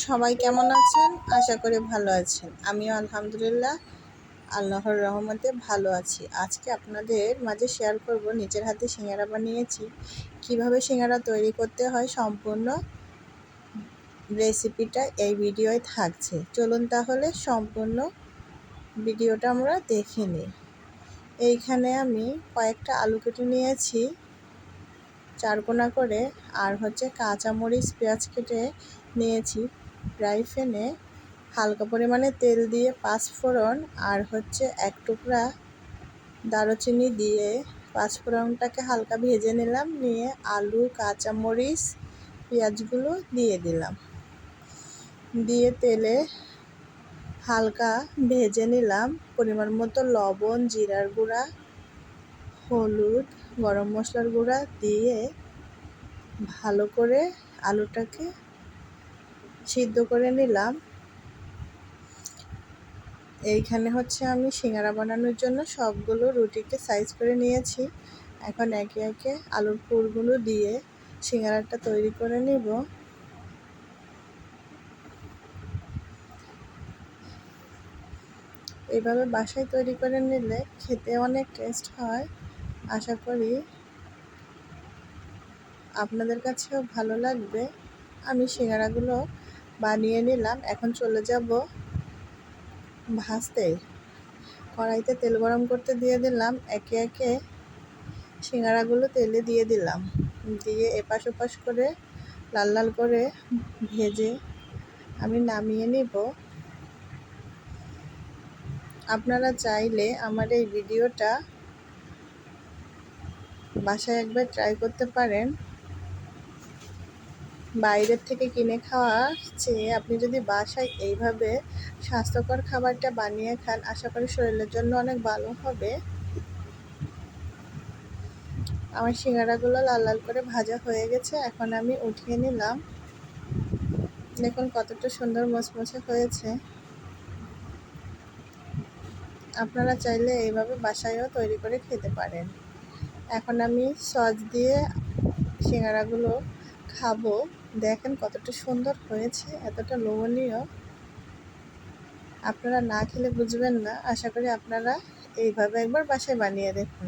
সবাই কেমন আছেন? আশা করি ভালো আছেন। আমিও আলহামদুলিল্লাহ আল্লাহর রহমতে ভালো আছি। আজকে আপনাদের মাঝে শেয়ার করব নিজের হাতে সিঙ্গারা বানিয়েছি। কিভাবে সিঙ্গারা তৈরি করতে হয় সম্পূর্ণ রেসিপিটা এই ভিডিওয় থাকছে। চলুন তাহলে সম্পূর্ণ ভিডিওটা আমরা দেখে নিই। এইখানে আমি কয়েকটা আলু কেটে নিয়েছি চারকোনা করে, আর কাঁচামরিচ পেঁয়াজ কেটে নিয়েছি। ফ্রাই প্যানে হালকা পরিমাণে তেল দিয়ে পাঁচফোড়ন আর এক টুকরা দারুচিনি দিয়ে পাঁচফোড়নটাকে হালকা ভেজে নিলাম। নিয়ে আলু কাঁচামরিচ পেঁয়াজগুলো দিয়ে দিলাম, দিয়ে তেলে হালকা ভেজে নিলাম। পরিমাণ মতো লবণ, জিরার গুঁড়া, হলুদ, গরম মশলার গুঁড়া দিয়ে ভালো করে আলুটাকে সিদ্ধ করে নিলাম। এইখানে আমি সিঙ্গারা বানানোর জন্য সবগুলো রুটিকে সাইজ করে নিয়েছি। এখন একে একে আলুর পুরগুলো দিয়ে সিঙ্গারাটা তৈরি করে নিব। এইভাবে বাসায় তৈরি করে নিলে খেতে অনেক টেস্ট হয়। আশা করি আপনাদের কাছেও ভালো লাগবে। আমি সিঙ্গারাগুলো বানিয়ে নিলাম। এখন চলে যাব ভাজতে। কড়াইতে তেল গরম করতে দিয়ে দিলাম। একে একে সিঙ্গারাগুলো তেলে দিয়ে দিলাম, দিয়ে এপাশ ওপাশ করে লাল লাল করে ভেজে আমি নামিয়ে নিব। আপনারা চাইলে আমার এই ভিডিওটা বাসায় একবার ট্রাই করতে পারেন। বাইরের থেকে কিনে খাওয়ার চেয়ে আপনি যদি বাসায় এইভাবে স্বাস্থ্যকর খাবারটা বানিয়ে খান, আশা করি শরীরের জন্য অনেক ভালো হবে। আমার সিঙ্গারাগুলো লাল লাল করে ভাজা হয়ে গেছে। এখন আমি উঠিয়ে নিলাম। দেখুন কতটা সুন্দর মচমচে হয়েছে। আপনারা চাইলে এইভাবে বাসায়ও তৈরি করে খেতে পারেন। এখন আমি সস দিয়ে সিঙ্গারাগুলো খাবো। দেখেন কতটা সুন্দর হয়েছে, এতটা লোভনীয়। আপনারা না খেলে বুঝবেন না। আশা করি আপনারা এইভাবে একবার বাসায় বানিয়ে দেখুন।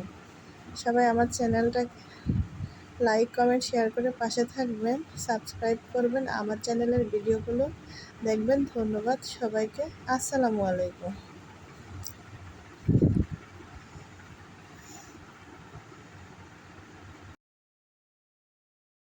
সবাই আমার চ্যানেলটা লাইক, কমেন্ট, শেয়ার করে পাশে থাকবেন, সাবস্ক্রাইব করবেন, আমার চ্যানেলের ভিডিওগুলো দেখবেন। ধন্যবাদ সবাইকে। আসসালামু আলাইকুম।